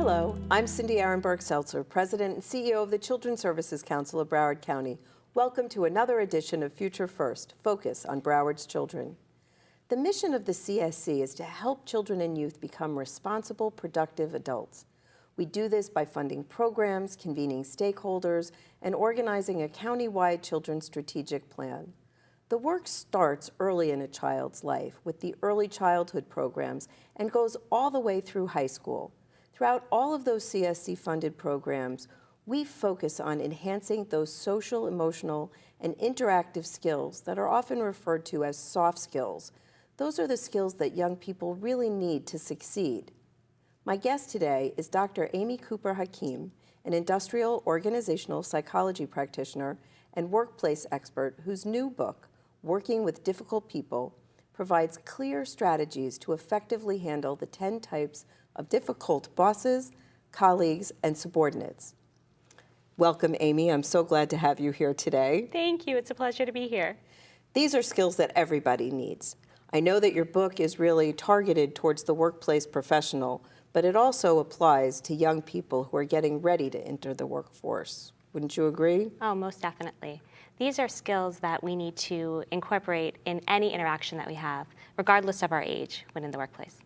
Hello, I'm Cindy Arenberg Seltzer, President and CEO of the Children's Services Council of Broward County. Welcome to another edition of Future First, Focus on Broward's Children. The mission of the CSC is to help children and youth become responsible, productive adults. We do this by funding programs, convening stakeholders, and organizing a county-wide children's strategic plan. The work starts early in a child's life with the early childhood programs and goes all the way through high school. Throughout all of those CSC-funded programs, we focus on enhancing those social, emotional, and interactive skills that are often referred to as soft skills. Those are the skills that young people really need to succeed. My guest today is Dr. Amy Cooper Hakim, an industrial organizational psychology practitioner and workplace expert whose new book, Working with Difficult People, provides clear strategies to effectively handle the 10 types of difficult bosses, colleagues, and subordinates. Welcome, Amy. I'm so glad to have you here today. Thank you. It's a pleasure to be here. These are skills that everybody needs. I know that your book is really targeted towards the workplace professional, but it also applies to young people who are getting ready to enter the workforce. Wouldn't you agree? Oh, most definitely. These are skills that we need to incorporate in any interaction that we have, regardless of our age, when in the workplace.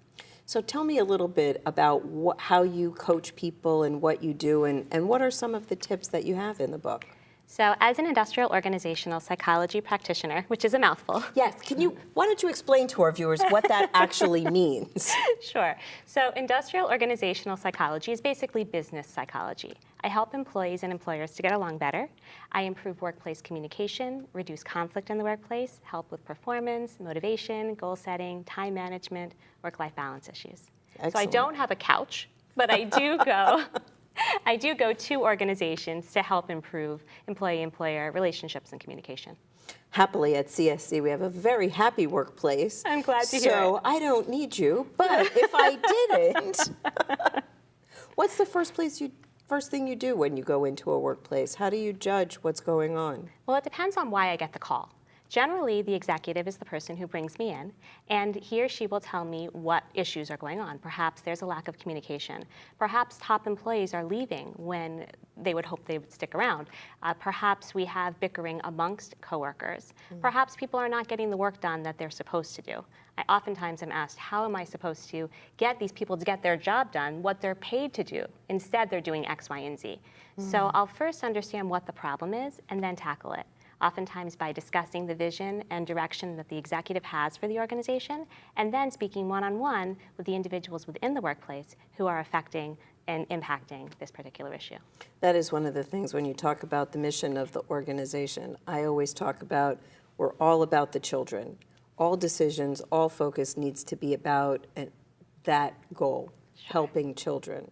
So tell me a little bit about how you coach people and what you do, and what are some of the tips that you have in the book? So as an industrial organizational psychology practitioner, which is a mouthful. Yes, why don't you explain to our viewers what that actually means? Sure. So industrial organizational psychology is basically business psychology. I help employees and employers to get along better. I improve workplace communication, reduce conflict in the workplace, help with performance, motivation, goal setting, time management, work-life balance issues. Excellent. So I don't have a couch, but I do go to organizations to help improve employee-employer relationships and communication. Happily at CSC, we have a very happy workplace. I'm glad to hear it. So I don't need you, but if I didn't, what's the first thing you do when you go into a workplace? How do you judge what's going on? Well, it depends on why I get the call. Generally, the executive is the person who brings me in, and he or she will tell me what issues are going on. Perhaps there's a lack of communication. Perhaps top employees are leaving when they would hope they would stick around. Perhaps we have bickering amongst coworkers. Perhaps people are not getting the work done that they're supposed to do. I oftentimes am asked, how am I supposed to get these people to get their job done, what they're paid to do? Instead, they're doing X, Y, and Z. So I'll first understand what the problem is and then tackle it. Oftentimes by discussing the vision and direction that the executive has for the organization, and then speaking one-on-one with the individuals within the workplace who are affecting and impacting this particular issue. That is one of the things when you talk about the mission of the organization. I always talk about we're all about the children. All decisions, all focus needs to be about that goal, helping children.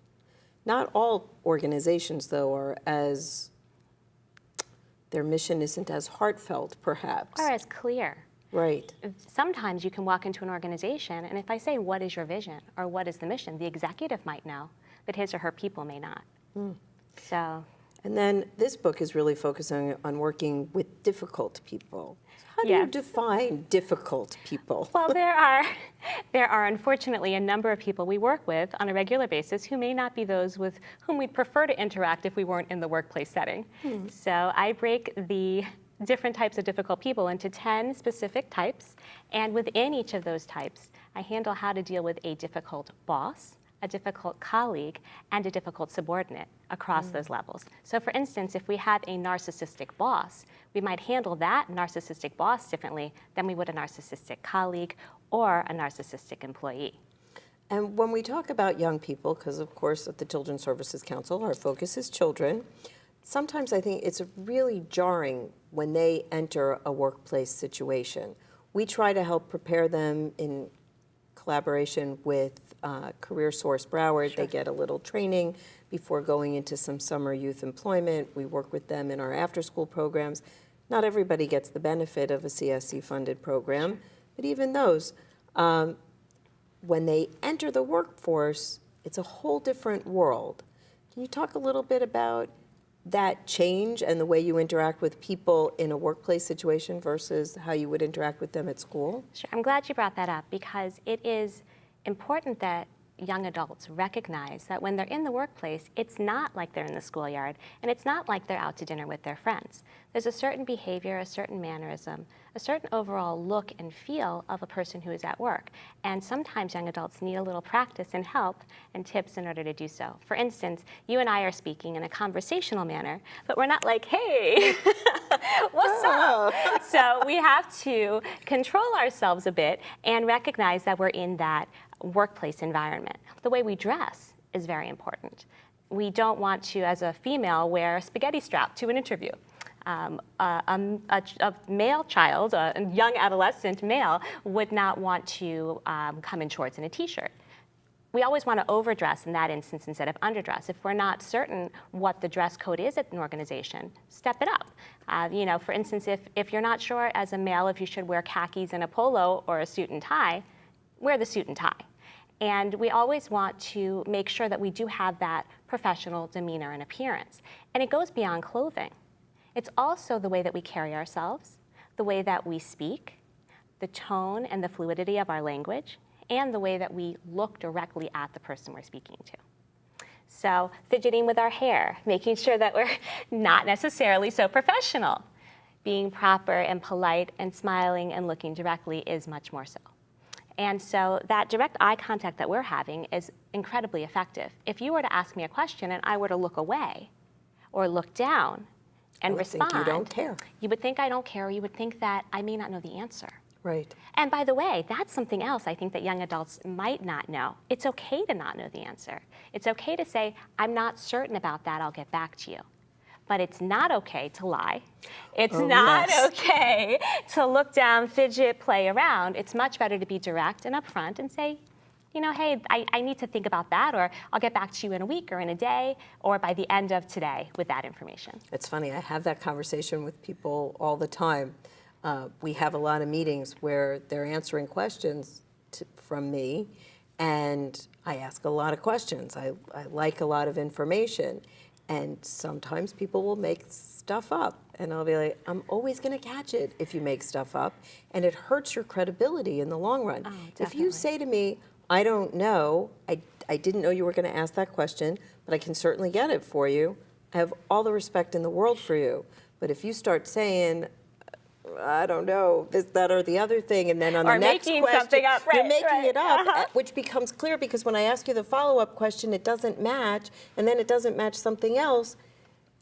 Not all organizations, though, are their mission isn't as heartfelt, perhaps. Or as clear. Right. Sometimes you can walk into an organization, and if I say, what is your vision, or what is the mission, the executive might know, but his or her people may not. So. And then this book is really focusing on working with difficult people. How do you define difficult people? Well, there are unfortunately a number of people we work with on a regular basis who may not be those with whom we'd prefer to interact if we weren't in the workplace setting. So I break the different types of difficult people into 10 specific types, and within each of those types, I handle how to deal with a difficult boss, a difficult colleague, and a difficult subordinate across those levels. So for instance, if we have a narcissistic boss, we might handle that narcissistic boss differently than we would a narcissistic colleague or a narcissistic employee. And when we talk about young people, because of course at the Children's Services Council, our focus is children, sometimes I think it's really jarring when they enter a workplace situation. We try to help prepare them in collaboration with Career Source Broward. They get a little training before going into some summer youth employment. We work with them in our after-school programs. Not everybody gets the benefit of a CSC-funded program, but even those, when they enter the workforce, it's a whole different world. Can you talk a little bit about that change and the way you interact with people in a workplace situation versus how you would interact with them at school? Sure. I'm glad you brought that up because it is important that young adults recognize that when they're in the workplace, it's not like they're in the schoolyard, and it's not like they're out to dinner with their friends. There's a certain behavior, a certain mannerism, a certain overall look and feel of a person who is at work. And sometimes young adults need a little practice and help and tips in order to do so. For instance, you and I are speaking in a conversational manner, but we're not like, hey, what's up? So we have to control ourselves a bit and recognize that we're in that workplace environment. The way we dress is very important. We don't want to, as a female, wear a spaghetti strap to an interview. A male child, a young adolescent male, would not want to come in shorts and a t-shirt. We always want to overdress in that instance instead of underdress. If we're not certain what the dress code is at an organization, step it up. For instance, if you're not sure as a male if you should wear khakis and a polo or a suit and tie, wear the suit and tie. And we always want to make sure that we do have that professional demeanor and appearance. And it goes beyond clothing. It's also the way that we carry ourselves, the way that we speak, the tone and the fluidity of our language, and the way that we look directly at the person we're speaking to. So fidgeting with our hair, making sure that we're not necessarily so professional. Being proper and polite and smiling and looking directly is much more so. And so that direct eye contact that we're having is incredibly effective. If you were to ask me a question and I were to look away or look down and respond, think you don't care. You would think I don't care, or you would think that I may not know the answer. Right. And by the way, that's something else I think that young adults might not know. It's okay to not know the answer. It's okay to say, I'm not certain about that, I'll get back to you. But it's not okay to lie. It's not okay to look down, fidget, play around. It's much better to be direct and upfront and say, hey, I need to think about that, or I'll get back to you in a week or in a day or by the end of today with that information. It's funny, I have that conversation with people all the time. We have a lot of meetings where they're answering questions from me, and I ask a lot of questions. I like a lot of information. And sometimes people will make stuff up. And I'll be like, I'm always going to catch it if you make stuff up. And it hurts your credibility in the long run. Oh, if you say to me, I don't know, I didn't know you were going to ask that question, but I can certainly get it for you. I have all the respect in the world for you. But if you start saying, I don't know, this, that, or the other thing, and then on the next question, something up, right, you're making it up, uh-huh. which becomes clear because when I ask you the follow-up question, it doesn't match, and then it doesn't match something else,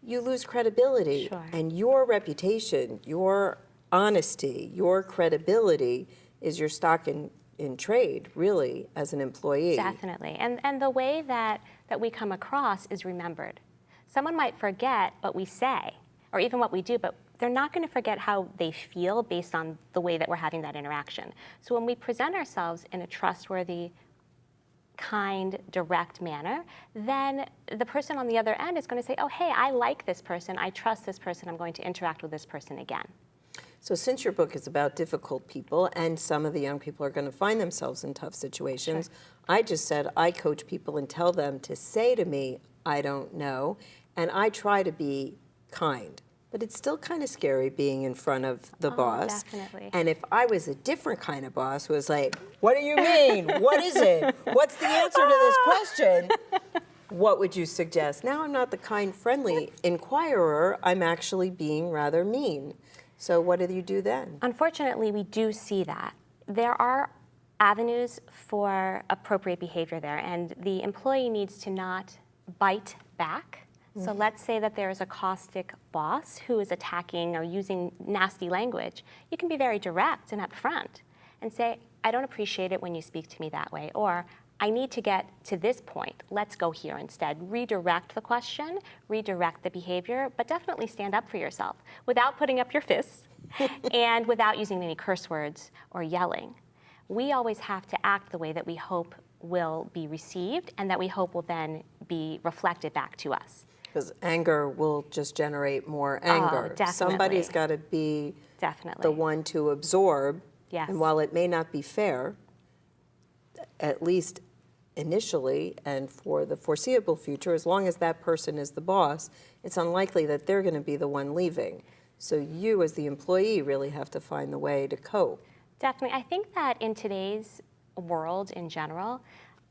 you lose credibility. Sure. And your reputation, your honesty, your credibility is your stock in trade, really, as an employee. Definitely. And the way that we come across is remembered. Someone might forget what we say, or even what we do, but they're not going to forget how they feel based on the way that we're having that interaction. So when we present ourselves in a trustworthy, kind, direct manner, then the person on the other end is going to say, oh, hey, I like this person, I trust this person, I'm going to interact with this person again. So since your book is about difficult people, and some of the young people are going to find themselves in tough situations, Sure. I just said I coach people and tell them to say to me, I don't know, and I try to be kind. But it's still kind of scary being in front of the boss. Definitely. And if I was a different kind of boss who was like, what do you mean? What is it? What's the answer to this question? What would you suggest? Now I'm not the kind, friendly inquirer. I'm actually being rather mean. So what do you do then? Unfortunately, we do see that. There are avenues for appropriate behavior there, and the employee needs to not bite back. So let's say that there is a caustic boss who is attacking or using nasty language. You can be very direct and upfront and say, I don't appreciate it when you speak to me that way, or I need to get to this point. Let's go here instead. Redirect the question, redirect the behavior, but definitely stand up for yourself without putting up your fists and without using any curse words or yelling. We always have to act the way that we hope will be received and that we hope will then be reflected back to us. Because anger will just generate more anger. Definitely. Somebody's got to be Definitely. the one to absorb. Yes. And while it may not be fair, at least initially and for the foreseeable future, as long as that person is the boss, it's unlikely that they're going to be the one leaving. So you as the employee really have to find the way to cope. Definitely. I think that in today's world in general,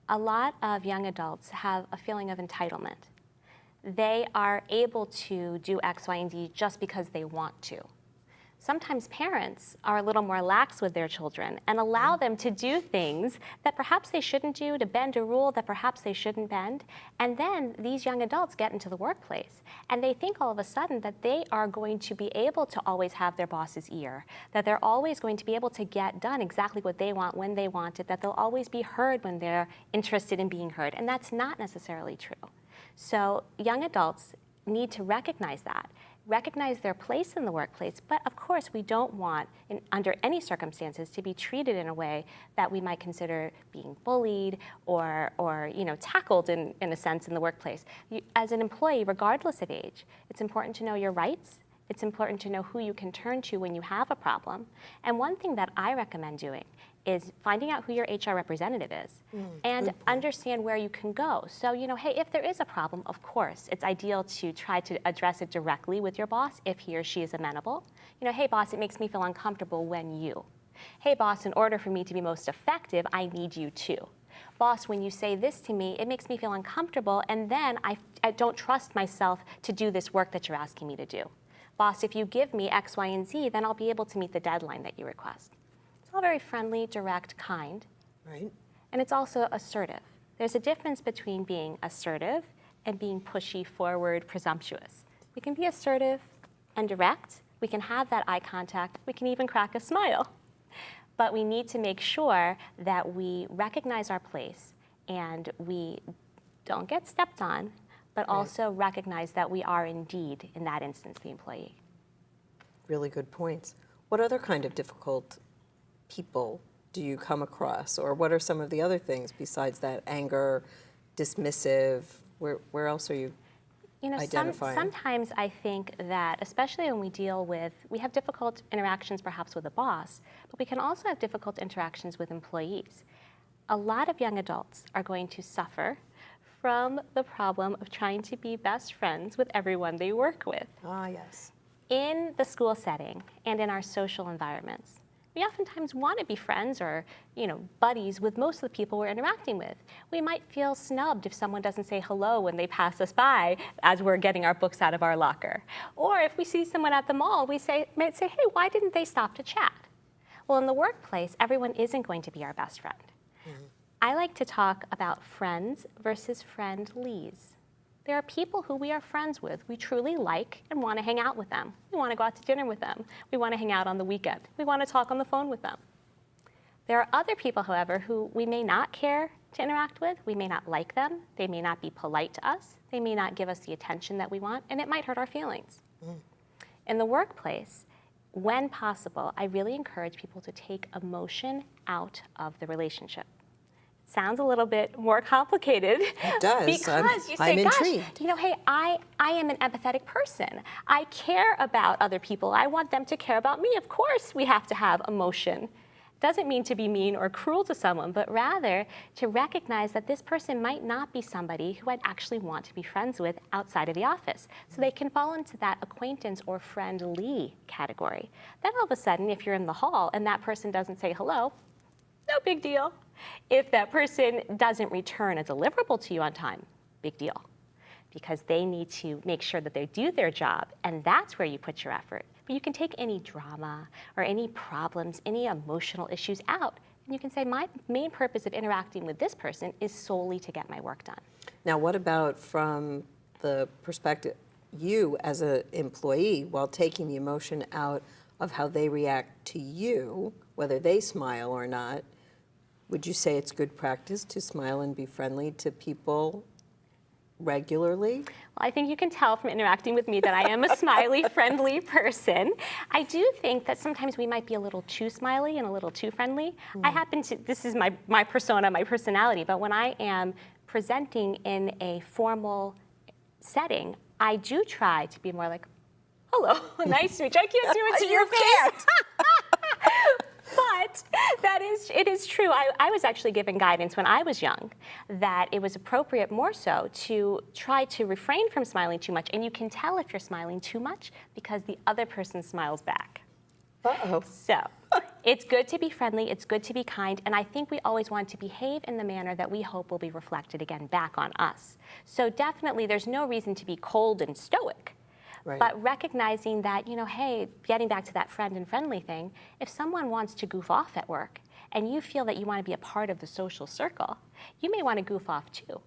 A lot of young adults have a feeling of entitlement. They are able to do X, Y, and Z just because they want to. Sometimes parents are a little more lax with their children and allow them to do things that perhaps they shouldn't do, to bend a rule that perhaps they shouldn't bend. And then these young adults get into the workplace and they think all of a sudden that they are going to be able to always have their boss's ear, that they're always going to be able to get done exactly what they want when they want it, that they'll always be heard when they're interested in being heard. And that's not necessarily true. So young adults need to recognize that. Recognize their place in the workplace, but of course we don't want, under any circumstances, to be treated in a way that we might consider being bullied or tackled in a sense in the workplace. As an employee, regardless of age, it's important to know your rights. It's important to know who you can turn to when you have a problem. And one thing that I recommend doing is finding out who your HR representative is and understand where you can go. So, hey, if there is a problem, of course, it's ideal to try to address it directly with your boss if he or she is amenable. Hey, boss, it makes me feel uncomfortable when you. Hey, boss, in order for me to be most effective, I need you to. Boss, when you say this to me, it makes me feel uncomfortable, and then I don't trust myself to do this work that you're asking me to do. Boss, if you give me X, Y, and Z, then I'll be able to meet the deadline that you request. It's all very friendly, direct, kind. Right. And it's also assertive. There's a difference between being assertive and being pushy, forward, presumptuous. We can be assertive and direct. We can have that eye contact. We can even crack a smile. But we need to make sure that we recognize our place and we don't get stepped on, but also recognize that we are indeed, in that instance, the employee. Really good points. What other kind of difficult people do you come across, or what are some of the other things besides that anger, dismissive? Where else are you identifying? Sometimes I think that, especially when we have difficult interactions perhaps with a boss, but we can also have difficult interactions with employees. A lot of young adults are going to suffer from the problem of trying to be best friends with everyone they work with. Ah, yes. In the school setting and in our social environments, we oftentimes want to be friends or, buddies with most of the people we're interacting with. We might feel snubbed if someone doesn't say hello when they pass us by as we're getting our books out of our locker. Or if we see someone at the mall, we might say, hey, why didn't they stop to chat? Well, in the workplace, everyone isn't going to be our best friend. I like to talk about friends versus friendlies. There are people who we are friends with. We truly like and want to hang out with them. We want to go out to dinner with them. We want to hang out on the weekend. We want to talk on the phone with them. There are other people, however, who we may not care to interact with. We may not like them. They may not be polite to us. They may not give us the attention that we want, and it might hurt our feelings. In the workplace, when possible, I really encourage people to take emotion out of the relationship. Sounds a little bit more complicated. It does. Because you say, I'm gosh, intrigued. hey, I am an empathetic person. I care about other people. I want them to care about me. Of course we have to have emotion. Doesn't mean to be mean or cruel to someone, but rather to recognize that this person might not be somebody who I'd actually want to be friends with outside of the office. So they can fall into that acquaintance or friendly category. Then all of a sudden, if you're in the hall and that person doesn't say hello, no big deal. If that person doesn't return a deliverable to you on time, big deal. Because they need to make sure that they do their job, and that's where you put your effort. But you can take any drama or any problems, any emotional issues out, and you can say, my main purpose of interacting with this person is solely to get my work done. Now, what about from the perspective, you as an employee, while taking the emotion out of how they react to you, whether they smile or not, would you say it's good practice to smile and be friendly to people regularly? Well, I think you can tell from interacting with me that I am a smiley, friendly person. I do think that sometimes we might be a little too smiley and a little too friendly. This is my persona, my personality, but when I am presenting in a formal setting, I do try to be more like, hello, nice to meet you. I can't do it to your face. But it is true. I was actually given guidance when I was young that it was appropriate more so to try to refrain from smiling too much. And you can tell if you're smiling too much because the other person smiles back. Uh-oh. So It's good to be friendly, it's good to be kind, and I think we always want to behave in the manner that we hope will be reflected again back on us. So definitely there's no reason to be cold and stoic. Right. But recognizing that, hey, getting back to that friend and friendly thing, if someone wants to goof off at work and you feel that you want to be a part of the social circle, you may want to goof off too.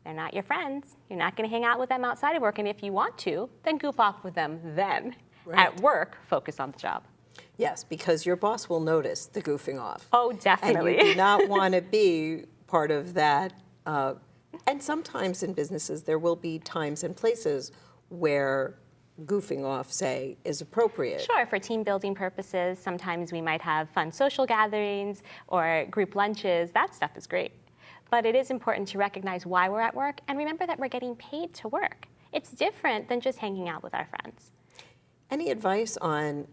They're not your friends. You're not going to hang out with them outside of work. And if you want to, then goof off with them then. Right. At work, focus on the job. Yes, because your boss will notice the goofing off. Oh, definitely. And you do not want to be part of that. And sometimes in businesses, there will be times and places where goofing off, say, is appropriate. Sure, for team building purposes, sometimes we might have fun social gatherings or group lunches. That stuff is great. But it is important to recognize why we're at work and remember that we're getting paid to work. It's different than just hanging out with our friends. Any advice on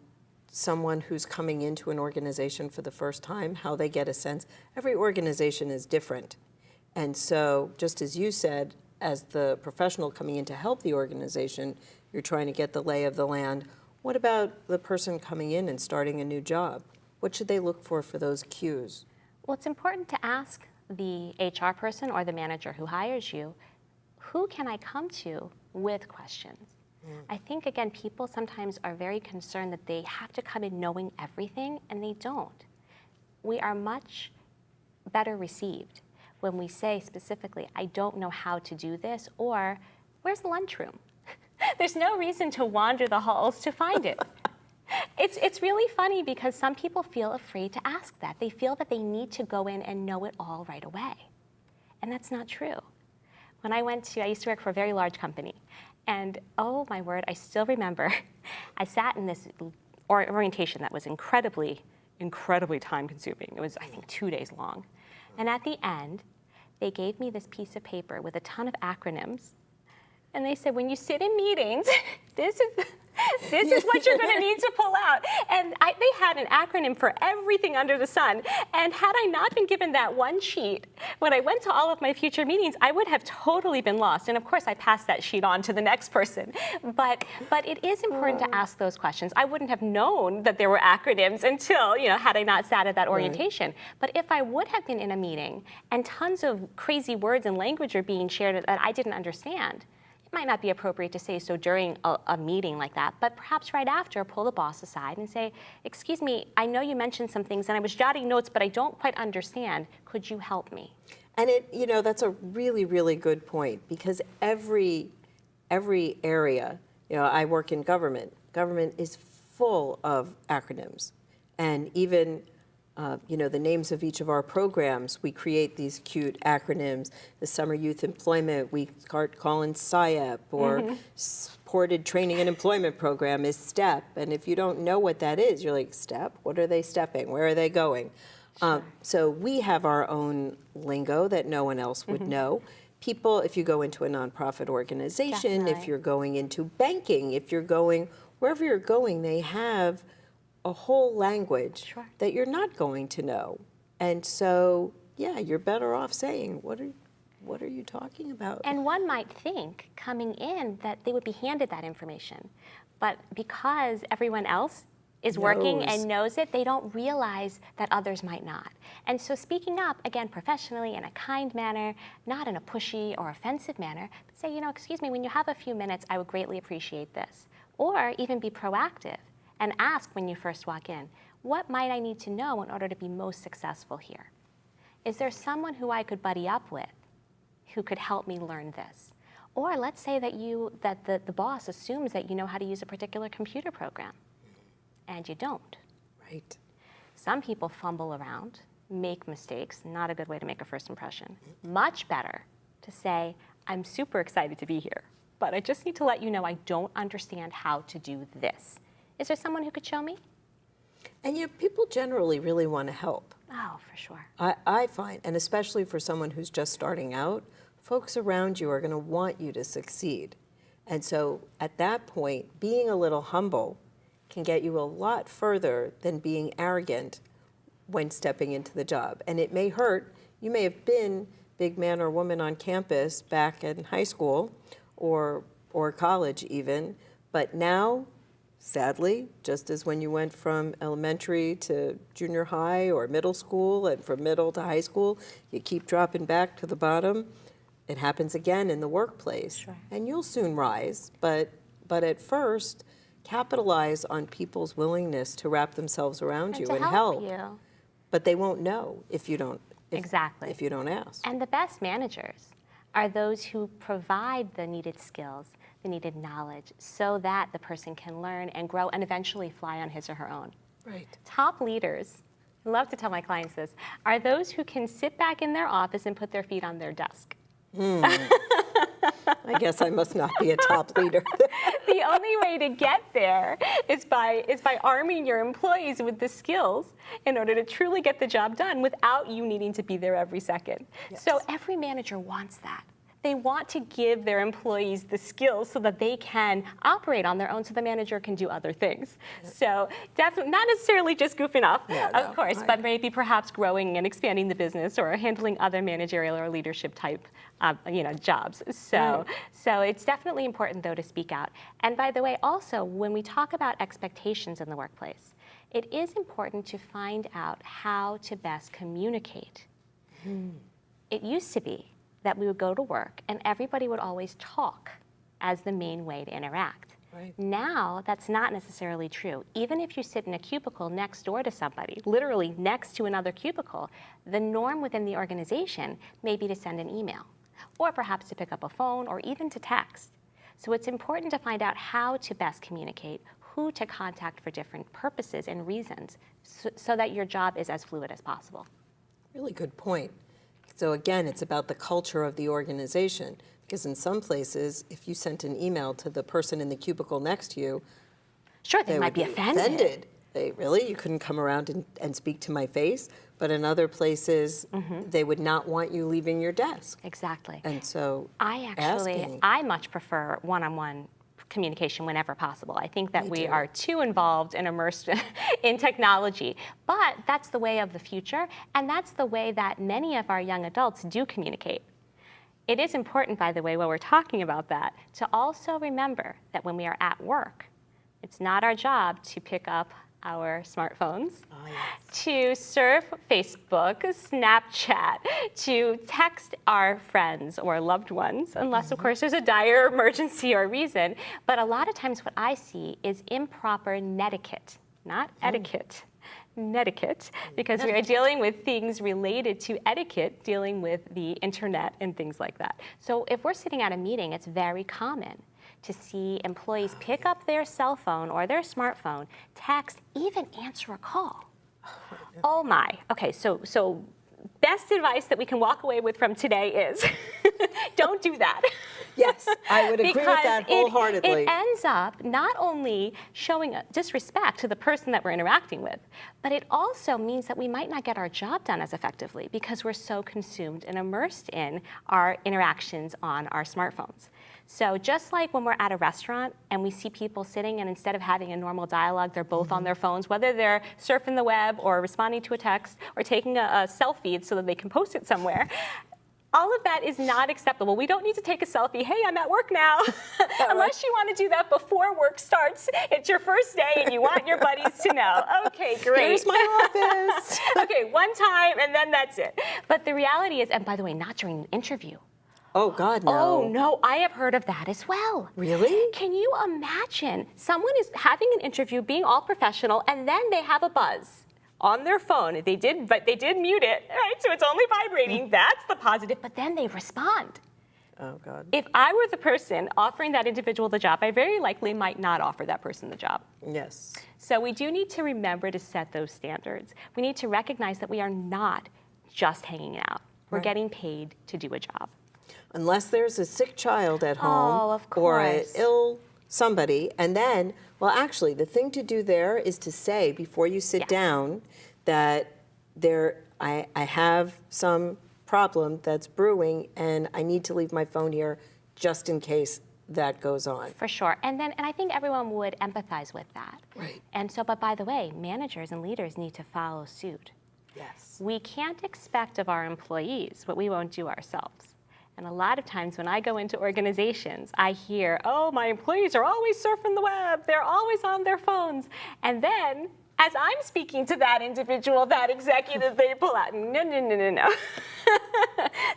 someone who's coming into an organization for the first time, how they get a sense? Every organization is different. And so, just as you said, as the professional coming in to help the organization, you're trying to get the lay of the land. What about the person coming in and starting a new job? What should they look for those cues? Well, it's important to ask the HR person or the manager who hires you, who can I come to with questions? I think, again, people sometimes are very concerned that they have to come in knowing everything, and they don't. We are much better received when we say specifically, I don't know how to do this, or where's the lunchroom? There's no reason to wander the halls to find it. It's really funny because some people feel afraid to ask that. They feel that they need to go in and know it all right away. And that's not true. When I used to work for a very large company. And oh my word, I still remember, I sat in this orientation that was incredibly time consuming. It was, I think, 2 days long. And at the end, they gave me this piece of paper with a ton of acronyms. And they said, when you sit in meetings, this is what you're going to need to pull out. And they had an acronym for everything under the sun. And had I not been given that one sheet, when I went to all of my future meetings, I would have totally been lost. And of course, I passed that sheet on to the next person. But it is important to ask those questions. I wouldn't have known that there were acronyms until, had I not sat at that orientation. Right. But if I would have been in a meeting and tons of crazy words and language are being shared that I didn't understand, it might not be appropriate to say so during a meeting like that, but perhaps right after, pull the boss aside and say, excuse me, I know you mentioned some things and I was jotting notes, but I don't quite understand. Could you help me? And that's a really, really good point, because every area, I work in government. Government is full of acronyms. And even the names of each of our programs, we create these cute acronyms. The Summer Youth Employment, we start calling SYEP, or Supported Training and Employment Program is STEP. And if you don't know what that is, you're like, STEP? What are they stepping? Where are they going? Sure. So we have our own lingo that no one else would know. People, if you go into a nonprofit organization, if you're going into banking, if you're going, wherever you're going, they have a whole language that you're not going to know. And so, you're better off saying, what are you talking about? And one might think, coming in, that they would be handed that information. But because everyone else is working and knows it, they don't realize that others might not. And so speaking up, again, professionally, in a kind manner, not in a pushy or offensive manner, but say, excuse me, when you have a few minutes, I would greatly appreciate this. Or even be proactive and ask when you first walk in, what might I need to know in order to be most successful here? Is there someone who I could buddy up with who could help me learn this? Or let's say that the boss assumes that you know how to use a particular computer program, and you don't. Right. Some people fumble around, make mistakes, not a good way to make a first impression. Much better to say, I'm super excited to be here, but I just need to let you know I don't understand how to do this. Is there someone who could show me? And people generally really want to help. Oh, for sure. I find, and especially for someone who's just starting out, folks around you are going to want you to succeed. And so at that point, being a little humble can get you a lot further than being arrogant when stepping into the job. And it may hurt. You may have been big man or woman on campus back in high school or college even, but now sadly, just as when you went from elementary to junior high or middle school, and from middle to high school, you keep dropping back to the bottom, it happens again in the workplace. Sure. And you'll soon rise, but at first, capitalize on people's willingness to wrap themselves around you to and help help. you. But they won't know if you don't. Exactly. If you don't ask. And the best managers are those who provide the needed skills, the needed knowledge, so that the person can learn and grow and eventually fly on his or her own. Right. Top leaders, I love to tell my clients this, are those who can sit back in their office and put their feet on their desk. I guess I must not be a top leader. The only way to get there is by arming your employees with the skills in order to truly get the job done without you needing to be there every second. Yes. So every manager wants that. They want to give their employees the skills so that they can operate on their own so the manager can do other things. So definitely, not necessarily just goofing off, of course, but maybe perhaps growing and expanding the business or handling other managerial or leadership type jobs. So it's definitely important, though, to speak out. And by the way, also, when we talk about expectations in the workplace, it is important to find out how to best communicate. It used to be that we would go to work and everybody would always talk as the main way to interact. Right. Now, that's not necessarily true. Even if you sit in a cubicle next door to somebody, literally next to another cubicle, the norm within the organization may be to send an email, or perhaps to pick up a phone, or even to text. So it's important to find out how to best communicate, who to contact for different purposes and reasons, so that your job is as fluid as possible. Really good point. So again, it's about the culture of the organization, because in some places, if you sent an email to the person in the cubicle next to you, sure, they might be offended. Really? You couldn't come around and speak to my face? But in other places, they would not want you leaving your desk. Exactly. And so I much prefer one-on-one communication whenever possible. I think that we are too involved and immersed in technology, but that's the way of the future, and that's the way that many of our young adults do communicate. It is important, by the way, while we're talking about that, to also remember that when we are at work, it's not our job to pick up our smartphones, to surf Facebook, Snapchat, to text our friends or loved ones, unless, of course, there's a dire emergency or reason. But a lot of times what I see is improper netiquette, not etiquette. Netiquette, because we are dealing with things related to etiquette, dealing with the internet and things like that. So if we're sitting at a meeting, it's very common to see employees pick up their cell phone or their smartphone, text, even answer a call. Oh my. Okay, so best advice that we can walk away with from today is don't do that. Yes, I would agree with that wholeheartedly. It ends up not only showing disrespect to the person that we're interacting with, but it also means that we might not get our job done as effectively because we're so consumed and immersed in our interactions on our smartphones. So just like when we're at a restaurant and we see people sitting and instead of having a normal dialogue, they're both on their phones, whether they're surfing the web or responding to a text or taking a selfie so that they can post it somewhere, all of that is not acceptable. We don't need to take a selfie. Hey, I'm at work now. Unless you want to do that before work starts. It's your first day and you want your buddies to know. Okay, great. Here's my office. Okay, one time and then that's it. But the reality is, and by the way, not during an interview. Oh, God, no. Oh, no, I have heard of that as well. Really? Can you imagine someone is having an interview, being all professional, and then they have a buzz on their phone. They did mute it, right? So it's only vibrating. That's the positive, but then they respond. Oh, God. If I were the person offering that individual the job, I very likely might not offer that person the job. Yes. So we do need to remember to set those standards. We need to recognize that we are not just hanging out. We're getting paid to do a job. Unless there's a sick child at home of or an course. ill somebody. And then, well, actually, the thing to do there is to say before you sit down that I have some problem that's brewing and I need to leave my phone here just in case that goes on. For sure. And I think everyone would empathize with that. Right. And so, but by the way, managers and leaders need to follow suit. Yes. We can't expect of our employees what we won't do ourselves. And a lot of times when I go into organizations, I hear, oh, my employees are always surfing the web. They're always on their phones. And then, as I'm speaking to that individual, that executive, they pull out, no.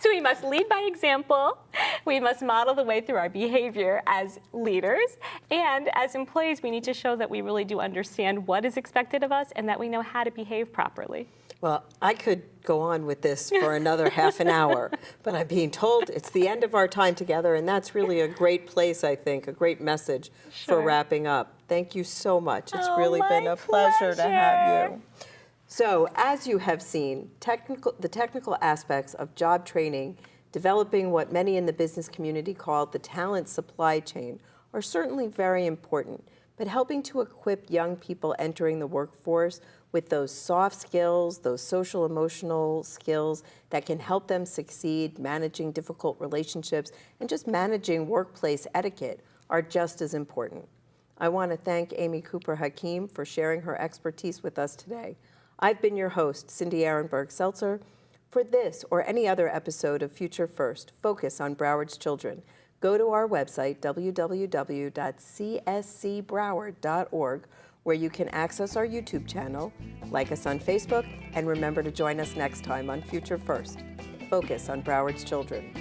So we must lead by example. We must model the way through our behavior as leaders. And as employees, we need to show that we really do understand what is expected of us and that we know how to behave properly. Well, I could go on with this for another half an hour, but I'm being told it's the end of our time together, and that's really a great place, I think, a great message for wrapping up. Thank you so much. It's really been a pleasure to have you. So, as you have seen, the technical aspects of job training, developing what many in the business community call the talent supply chain, are certainly very important, but helping to equip young people entering the workforce with those soft skills, those social emotional skills that can help them succeed managing difficult relationships and just managing workplace etiquette are just as important. I want to thank Amy Cooper Hakeem for sharing her expertise with us today. I've been your host, Cindy Arenberg Seltzer. For this or any other episode of Future First, focus on Broward's children, go to our website, www.cscbroward.org, where you can access our YouTube channel, like us on Facebook, and remember to join us next time on Future First, focus on Broward's children.